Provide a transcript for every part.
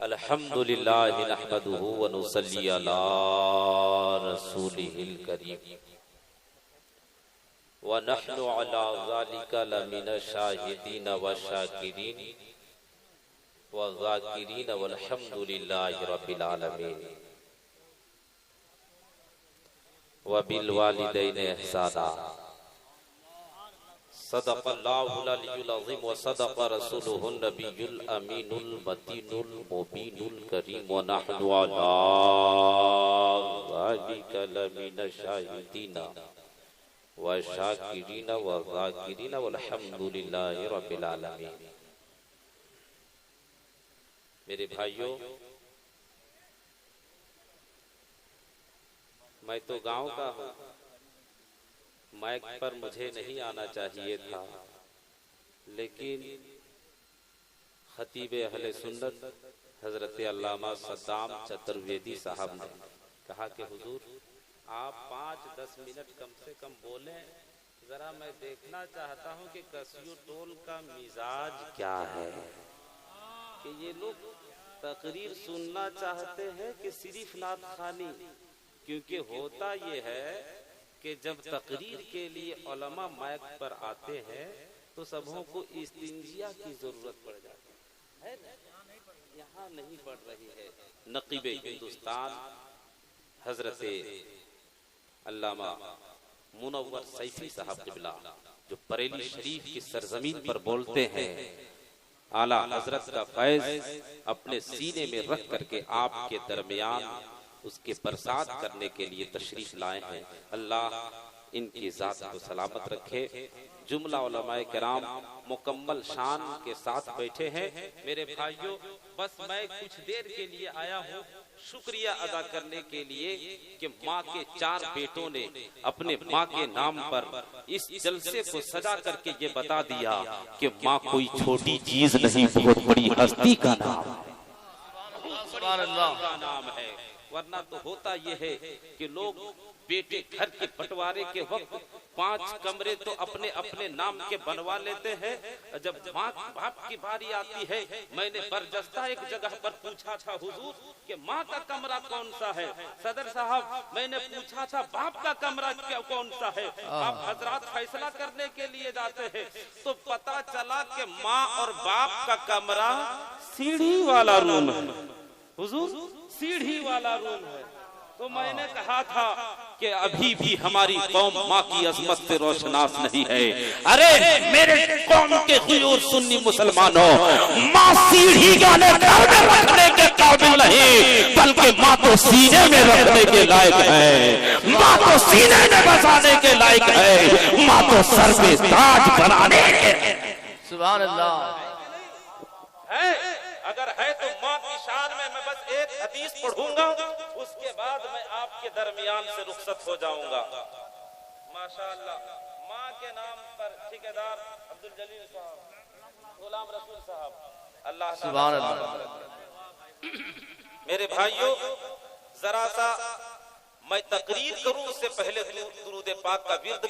अल्हम्दुलिल्लाह नहमदुहु व नुसल्ली अला रसूलिहिल करीम व नहनु अला ज़ालिका लमिन शाहिदीन व शाकिरीन व ज़ाकिरीन वल्हम्दुलिल्लाहि रब्बिल आलमीन व बिल वालिदैन इहसाना। सदक़ल्लाहुल अलियुल अज़ीम व सदक़ रसूलुहुन नबियुल अमीनुल मतीनुल मुबीनुल करीम व नहनु अला ज़ालिका लमिन शाहिदीन व शाकिरीन व ज़ाकिरीन वल्हम्दुलिल्लाहि रब्बिल आलमीन। मेरे भाइयों, मैं तो गांव का हूँ, माइक पर मुझे नहीं आना चाहिए था, लेकिन खतीब अहले सुन्नत हजरत अल्लामा सद्दाम चतुर्वेदी साहब ने कहा कि हुजूर आप 5-10 मिनट कम से कम बोलें, जरा मैं देखना चाहता हूँ कि कसियो टोल का मिजाज क्या है, कि ये लोग तकरीर सुनना चाहते हैं कि सिर्फ नात खानी। क्योंकि होता ये है कि जब तकरीर के लिए उलमा माइक पर आते हैं तो सबों को इस्तिंजिया की जरूरत पड़ जाती है, यहाँ नहीं पड़ रही है। नकीब हिंदुस्तान हजरत अल्लामा मुनव्वर सैफी साहब क़िबला जो बरेली शरीफ की सरजमीन पर बोलते हैं, आला हजरत का फैज अपने सीने में रख करके आपके दरमियान उसके बरसात करने के लिए तशरीफ लाए हैं। अल्लाह इनकी जात को सलामत रखे। जुमला उलमाए किराम मुकम्मल शान के साथ बैठे हैं। मेरे भाइयों, बस मैं कुछ देर के लिए आया हूँ शुक्रिया अदा करने के लिए कि माँ के 4 बेटों ने अपने माँ के नाम पर इस जलसे को सजा करके ये बता दिया कि माँ कोई छोटी चीज नहीं, बहुत बड़ी हस्ती का नाम है। वरना तो होता यह है कि लोग बेटे घर के बंटवारे के वक्त 5 कमरे तो अपने अपने नाम के बनवा लेते हैं। जब माँ बाप की बारी आती है, मैंने बरजस्ता एक जगह पर पूछा था हुजूर कि माँ का कमरा कौन सा है। सदर साहब, मैंने पूछा था बाप का कमरा कौन सा है। आप हजरात फैसला करने के लिए जाते हैं तो पता चला कि माँ और बाप का कमरा सीढ़ी वाला रूम है। हुजूर, सीढ़ी वाला रूम है। तो मैंने कहा था कि अभी भी हमारी कौम माँ की अजमत से रोशनास नहीं है। अरे मेरे कौम के हुजूर सुन्नी मुसलमानों, माँ सीढ़ी वाले घर में रखने के काबिल नहीं, बल्कि माँ तो सीने में रखने के लायक है। माँ तो सीने में बसाने के लायक है। माँ तो सर पे ताज बनाने के। सुभान अल्लाह है। अगर है तो माँ की शान में मैं बस एक हदीस पढ़ूंगा, उसके बाद मैं आपके दरमियान से रुखसत हो जाऊंगा। माशाअल्लाह, माँ के नाम पर ठेकेदार अब्दुल जलील साहब, गुलाम रसूल साहब, अल्लाह सुभान अल्लाह। मेरे भाइयों, जरा सा मैं तकरीर करूं उससे पहले दुरूद पाक का विर्द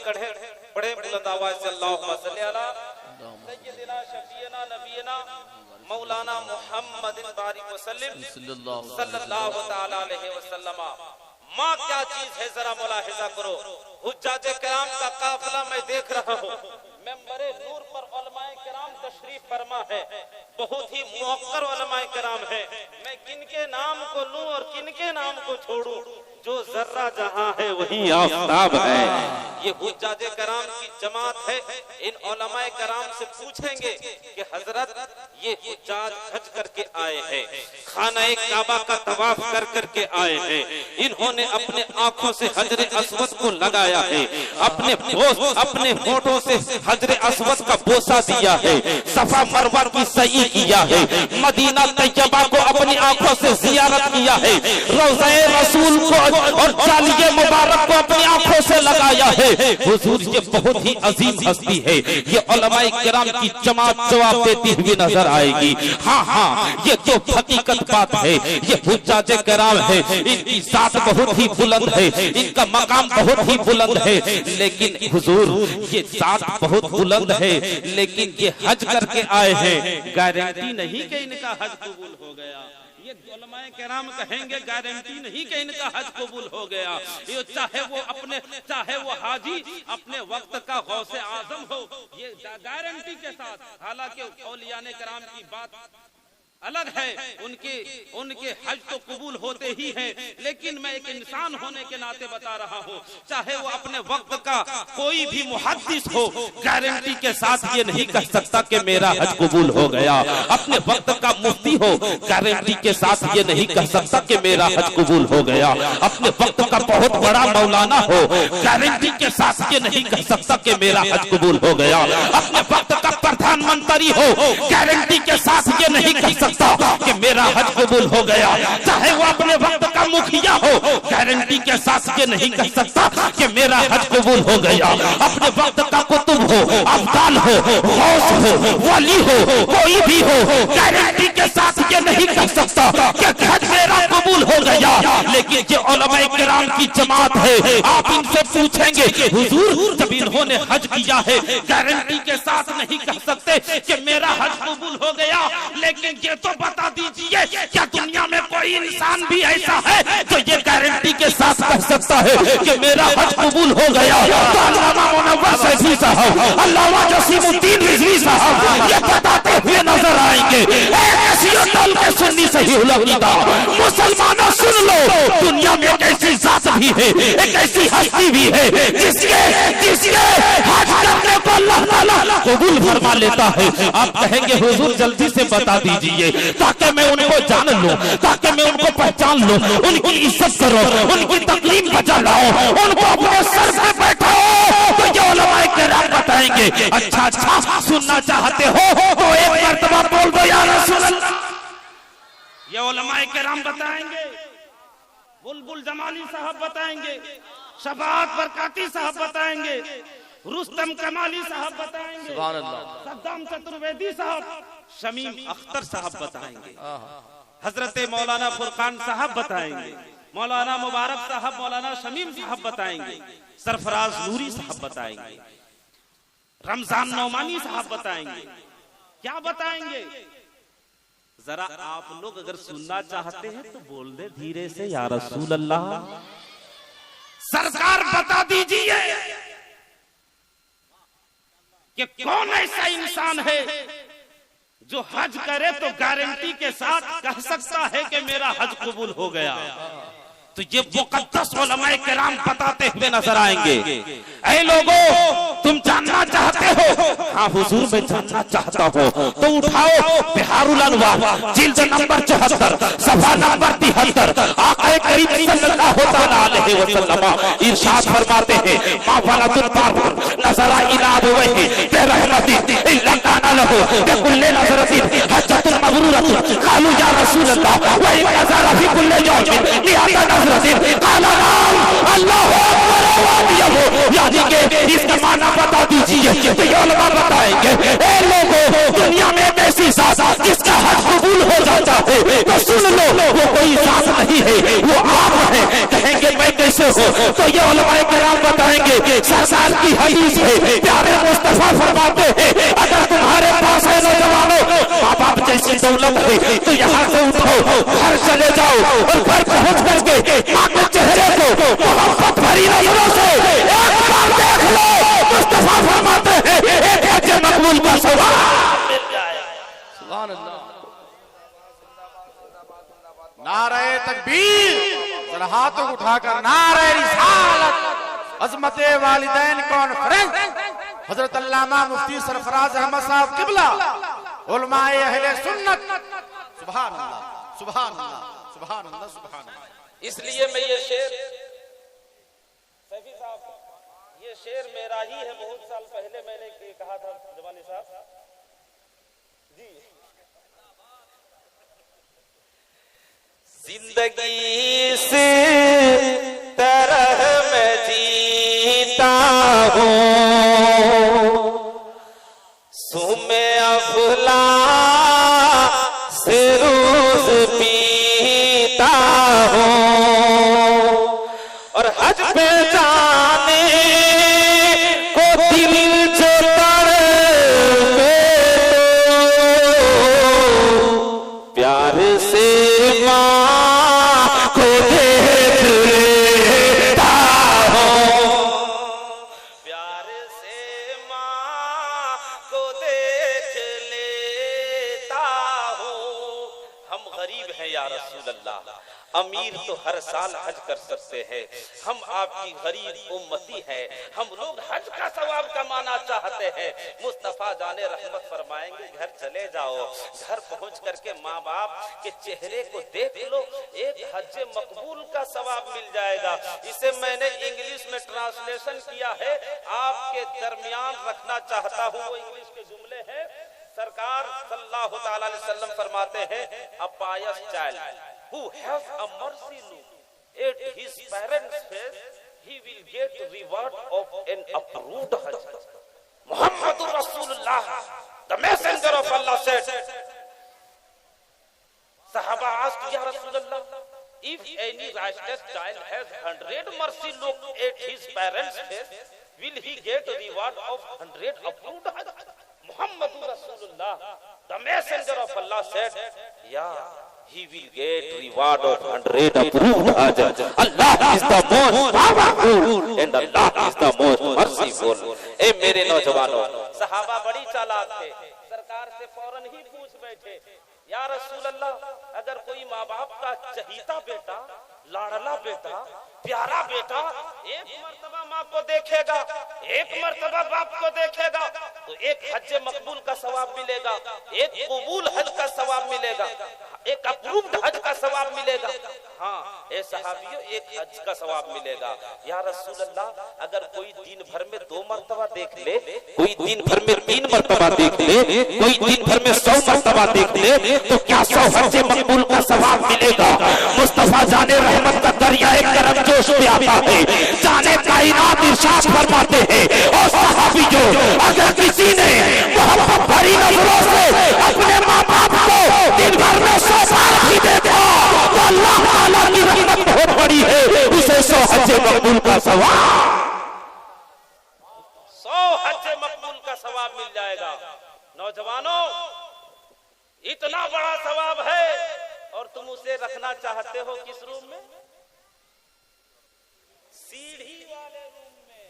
पढ़े बुलंद आवाज से अल्लाहुम्मा सल्ली अला सय्यिदिना शफीना नबीना मौलाना मुहम्मदिन बारिक वसल्लम सल्लल्लाहु तआला अलैहि वसल्लम। माँ क्या चीज है, जरा मुलाहिजा करो। हुज्जाजे किराम का काफिला मैं देख रहा हूँ। मेंबरे नूर पर उलमाए किराम तशरीफ फरमा है, बहुत ही मुअक्कर उलमाए किराम है। मैं किनके नाम को लूं और किनके नाम को छोड़ूं, जो जर्रा जहां है वही आफताब है। ये हुज्जाजे किराम की जमात है। इन उलमाए किराम से पूछेंगे कि हजरत ये हुज्जाज हज करके आए हैं, खाना काबा का तवाफ कर करके आए हैं, इन्होंने अपने आंखों से हजरे अस्वद को लगाया है, अपने होठों से हजरे अस्वद का बोसा दिया है, सफा मरवा की सई किया है, मदीना तैयबा को अपनी आंखों से जियारत किया है, रोज़े रसूल को और जालिये मुबारक को अपनी आंखों से लगाया है। हुजूर, ये बहुत ही अजीम हस्ती है। ये उलमाए किराम की जमात जवाब देती हुई नजर आएगी। हाँ हाँ, ये तो हकीकत बात है। ये हुज्जाजे किराम है, इनकी जात बहुत ही बुलंद है, इनका मकाम बहुत ही बुलंद है। लेकिन हुजूर, ये जात बहुत बुलंद है, लेकिन ये हज करके आए हैं, गारंटी नहीं कि इनका हज कबूल हो गया। ये उलमाए किराम कहेंगे गारंटी नहीं कि इनका हज कबूल हो गया। ये चाहे वो हाजी अपने वक्त का गौसे आजम हो, ये गारंटी के साथ। हालांकि औलियाने किराम की बात अलग है, उनके हज तो कबूल होते ही हैं, लेकिन मैं एक इंसान होने के नाते बता रहा हूँ, चाहे वो अपने वक्त का कोई भी मुहद्दिस हो, गारंटी के साथ ये नहीं कह सकता कि मेरा हज कबूल हो गया। अपने वक्त का मुफ्ती हो, गारंटी के साथ ये नहीं कह सकता कि मेरा हज कबूल हो गया। अपने वक्त का बहुत बड़ा मौलाना हो, गारंटी के साथ ये नहीं कह सकता कि मेरा हज कबूल हो गया। अपने वक्त का प्रधानमंत्री हो, गारंटी के साथ ये नहीं कह सकता कि मेरा हज कबूल हो गया। चाहे वो अपने वक्त का मुखिया हो, गारंटी के साथ ये नहीं कह सकता कि मेरा हज कबूल हो गया। अपने वक्त का कुतुब हो, अब्दाल हो, गौस हो, वली हो, कोई भी हो, गारंटी के साथ ये नहीं कह सकता कि हज मेरा कबूल हो गया। लेकिन ये उलमाए किराम की जमात है, आप इनसे पूछेंगे हुजूर जब इन्होंने हज किया है, गारंटी के साथ नहीं कह सकते कि मेरा हज कबूल हो गया। लेकिन ये तो बता दीजिए, क्या दुनिया में कोई इंसान भी ऐसा है जो ये गारंटी के साथ कह सकता है कि मेरा हज कबूल हो गया? तो अल्लामा मुनव्वर सैफी साहब, अल्लामा जसीमुद्दीन रिजवी साहब ये बताते हुए नजर आएंगे। सुन्नी सही मुसलमानों सुन लो, दुनिया में एक ऐसी जात भी है, एक ऐसी हस्ती भी है जिसके हज करने को अल्लाह ताला कबूल फरमा लेता है। आप कहेंगे हुजूर जल्दी से बता दीजिए ताकि मैं उनको जान लूं, ताकि मैं उनको पहचान लूं, उनकी इज्जत करो, उनकी तकलीफ बचा लाओ, उनको अपने सर पे बैठाओ। तो ये उलमाए किराम बताएंगे। अच्छा सुनना चाहते हो तो एक मर्तबा बोल दो या रसूल अल्लाह। ये उलमाए किराम बताएंगे, बुलबुल जमाली साहब बताएंगे, शफाअत बरकाती साहब बताएंगे, रुस्तम कमाली साहब बताएंगे, सद्दाम चतुर्वेदी साहब, शमीम अख्तर साहब बताएंगे, हजरत मौलाना फुरकान साहब बताएंगे, मौलाना मुबारक साहब, मौलाना शमीम साहब बताएंगे, सरफराज नूरी साहब बताएंगे, रमजान नौमानी साहब बताएंगे। क्या बताएंगे? जरा आप लोग अगर सुनना चाहते हैं तो बोल दे धीरे से या रसूल अल्लाह। सरकार बता दीजिए कि कौन ऐसा इंसान है जो हज करे तो गारंटी के साथ कह सकता है कि मेरा हज कबूल हो गया। तो ये मुकद्दस उलमाए किराम बताते हुए नजर आएंगे। ऐ लोगों, तुम जानना चाहते हो? हाँ हुजूर मैं जानना चाहता हूँ। तो उठाओ बिहारुल अनवार जिल्द नंबर 74 सफा नंबर 73। आक़ा करीम सल्लल्लाहु अलैहि वसल्लम इरशाद फरमाते हैं, मा वलदुल बार नज़रा इला अबवैहि बिरहमति इल्ला काना लहु बिकुल्लि नज़रतिन हज्जतुल मबरूरतुन। क़ालू या रसूल अल्लाह व इन नज़रा फी कुल्लि यौमिन मिअता यानी कि इसका माना बता दीजिए। तो ये उलमा बताएंगे, ए लोगों दुनिया में एक ऐसी जात जिसका हज कबूल हो जाता है तो सुन लो, वो कोई जात नहीं है, वो आप है। कहेंगे मैं कैसे हो? तो ये उलमाए किराम बताएंगे, सरकार की हदीस है, प्यारे मुस्तफा फरमाते हैं, अगर तुम्हारे पास है नौजवानों माँ बाप जैसी दौलत है तो यहाँ से उठो, घर चले जाओ और घर पहुँच करके माँ के चेहरे को मोहब्बत भरी नजरों से एक बार देख लो। मुस्तफा फरमाते हैं एक हज मकबूल का सवाब मिल जाएगा। सुभान अल्लाह। नारे तकबीर, जरा हाथों उठाकर नारे रिसालत, अज़मते वालिदैन कॉन्फ्रेंस, हजरत अल्लामा मुफ्ती सरफराज अहमद साहब किबला, उलमाए अहले सुन्नत। सुभान अल्लाह, सुभान अल्लाह, सुभान अल्लाह, सुभान अल्लाह। इसलिए मैं ये शेर सैफी साहब, ये शेर मेरा ही है। बहुत साल पहले मैंने कहा था जवानी साहब जी, जिंदगी से तरह मैं जीता हूँ, सुमे अफला से रोज पीता हूँ, और हज पे जाने को दिल जो तड़पे तो प्यार से गरीब हैं या रसूल अल्लाह, अमीर तो हर साल हज कर सकते हैं, हम आपकी गरीब उम्मती हैं, हम लोग हज का सवाब कमाना चाहते हैं। मुस्तफा जाने रहमत फरमाएंगे घर चले जाओ, घर पहुंच करके माँ बाप के चेहरे को देख लो, एक हज मकबूल का सवाब मिल जाएगा। इसे मैंने इंग्लिश में ट्रांसलेशन किया है, आपके दरमियान रखना चाहता हूँ। वो इंग्लिश के जुमले हैं। सरकार सल्लल्लाहु अलैहि वसल्लम फरमाते हैं, अ पायस child who has a mercy look at his parents' face, he will get reward of an approved hajj. Muhammadur Rasulullah, the messenger of Allah, said. Sahaba asked, Ya Rasulullah, if any righteous child has 100 mercy look at his parents' face, will he get reward of 100 approved hajj? Muhammadur Rasulullah, the messenger of Allah, said, Yeah, he will get reward of 100 approved hajj. Allah is the most powerful and Allah is the most merciful. ए मेरे नौजवानों, सहाबा बड़ी चालाक थे, सरकार से फौरन ही पूछ बैठे, या रसूल अल्लाह, अगर कोई माँ बाप का चहीता बेटा, लाडला बेटा, प्यारा बेटा एक मर्तबा माँ को देखेगा, एक मर्तबा बाप को देखेगा, तो एक हज मकबूल का सवाब मिलेगा, एक कबूल हज का सवाब मिलेगा, एक अप्रूव्ड हज का सवाब मिलेगा। हाँ ए सहाबियों, एक हज का सवाब मिलेगा। या रसूल अल्लाह, अगर कोई दिन भर में 2 मर्तबा देख ले, कोई दिन भर में 3 मर्तबा देख ले, कोई दिन भर में 100 मर्तबा देख ले, तो क्या 100 हज मकबूल का सवाब मिलेगा? मुस्तफा जाने रहमत का दरिया एक तरफ जोश में आता है, जाने कायनात इरशाद फरमाते हैं, और सहाबियों, अगर किसी ने मोहब्बत भरी नजरों से अपने माँ बाप को दिन भर में 100 बार भी देखा, तो अल्लाह ताला की रहमत बहुत बड़ी है, उसे 100 हज मकबूल का सवाब, 100 हज मकबूल का सवाब मिल जाएगा। नौजवानों, इतना बड़ा सवाब है और तुम उसे रखना चाहते हो किस रूम में? सीढ़ी वाले रूम में।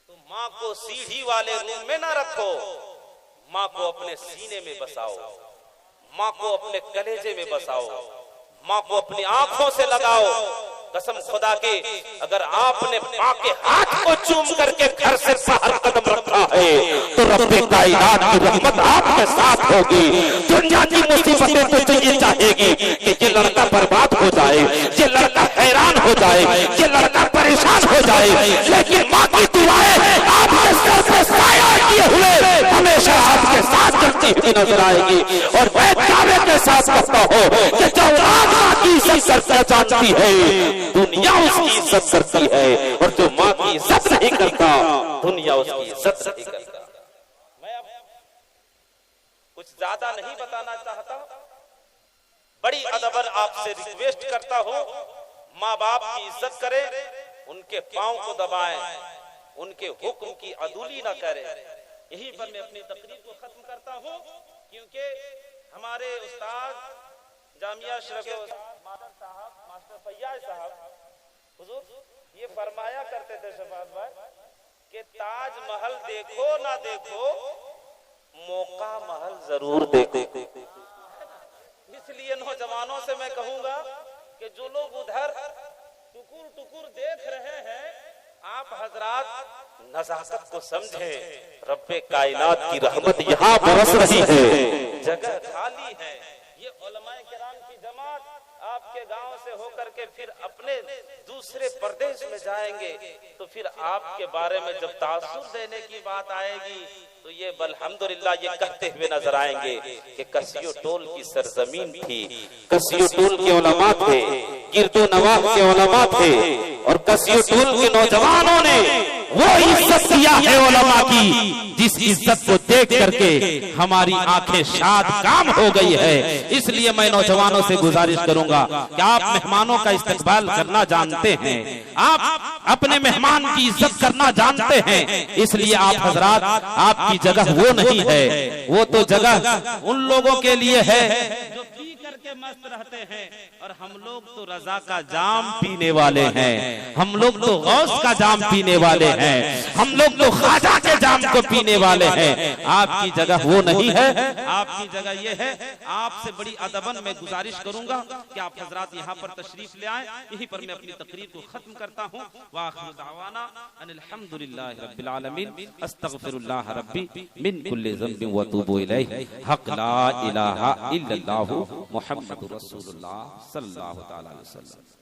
तो माँ को सीढ़ी वाले रूम में ना रखो, माँ को अपने सीने में बसाओ, माँ को अपने कलेजे में बसाओ, माँ को अपनी आंखों से लगाओ। कसम खुदा के, अगर आपने माँ के हाथ को चूम करके घर से बाहर कदम रखा है, तो रब्बे कायनात की रहमत आपके साथ होगी। दुनिया की मुसीबतें तो ये चाहेगी कि ये लड़का बर्बाद हो जाए, ये लड़का हैरान हो जाए, ये लड़का परेशान हो जाए, लेकिन माँ की दुआएं आपके सर पे साया किए हुए हमेशा आपके साथ चलती हुई नजर आएगी। और मैं दावे के साथ कहता हूँ कि जो माँ की इज्जत करना जानती है, दुनिया उसकी इज्जत करती है, और जो माँ की इज्जत नहीं करता, दुनिया उसकी इज्जत नहीं करता। मैं अब कुछ ज्यादा नहीं बताना चाहता, बड़ी अदबन आपसे रिक्वेस्ट करता हूँ, माँ बाप की इज्जत करें, उनके पांव को दबाएं, उनके हुक्म की अदुली न करें। यहीं पर मैं अपनी तकरीर को खत्म करता हूँ, क्योंकि हमारे उस्ताद जामिया अशरफ मास्टर फैयाज साहब हुजूर ये फरमाया करते थे शफात भाई कि ताजमहल देखो ना देखो, मौका महल जरूर देखो। इसलिए नौजवानों से मैं कहूंगा कि जो लोग उधर टुकुर टुकुर देख रहे हैं, आप हजरात नजाकत को समझे, रब्बे कायनात की रहमत यहाँ बरस रही है, जगह खाली है। ये उलमाए किराम की जमात आपके गांव से होकर के फिर अपने दूसरे प्रदेश में जाएंगे, तो फिर आपके बारे में जब तासुर देने की बात आएगी, तो ये अल्हम्दुलिल्लाह ये कहते हुए नजर आएंगे कि कसियो टोल की सरजमीन थी, कसियो टोल के उलमा थे, गिरदो नवाब के उलमा थे, और कसियो टोल के नौजवानों ने वो इज्जत दिया है उलमा की, जिस इज्जत को देख करके हमारी आंखें शाद काम हो गई है। इसलिए मैं नौजवानों से गुजारिश करूंगा कि आप मेहमानों का इस्तकबाल करना जानते हैं, आप अपने मेहमान की इज्जत करना जानते हैं, इसलिए आप हजरात, आपकी जगह वो नहीं है, वो तो जगह उन लोगों के लिए है जो पी करके मस्त रहते हैं, और हम लोग तो रजा का जाम पीने वाले हैं, हम लोग तो गौस का जाम पीने वाले हैं, हम लोग तो ख्वाजा के जाम को पीने वाले हैं। आपकी जगह वो नहीं है, आपकी जगह ये है। आपसे बड़ी अदबन मैं गुजारिश करूंगा कि आप हजरात यहाँ पर तशरीफ ले आए। यहीं पर मैं अपनी तकरीर को खत्म करता हूँ। वाखिरु दावाना अनिल हम्दुलिल्लाहि रब्बिल आलमीन, अस्तगफिरुल्लाह रब्बी मिन कुल्लि ज़ंबिन व अतूबु इलैहि, हक़ ला इलाहा इल्लल्लाहु मुहम्मदुर रसूलुल्लाह सल्लल्लाहु तआला अलैहि वसल्लम।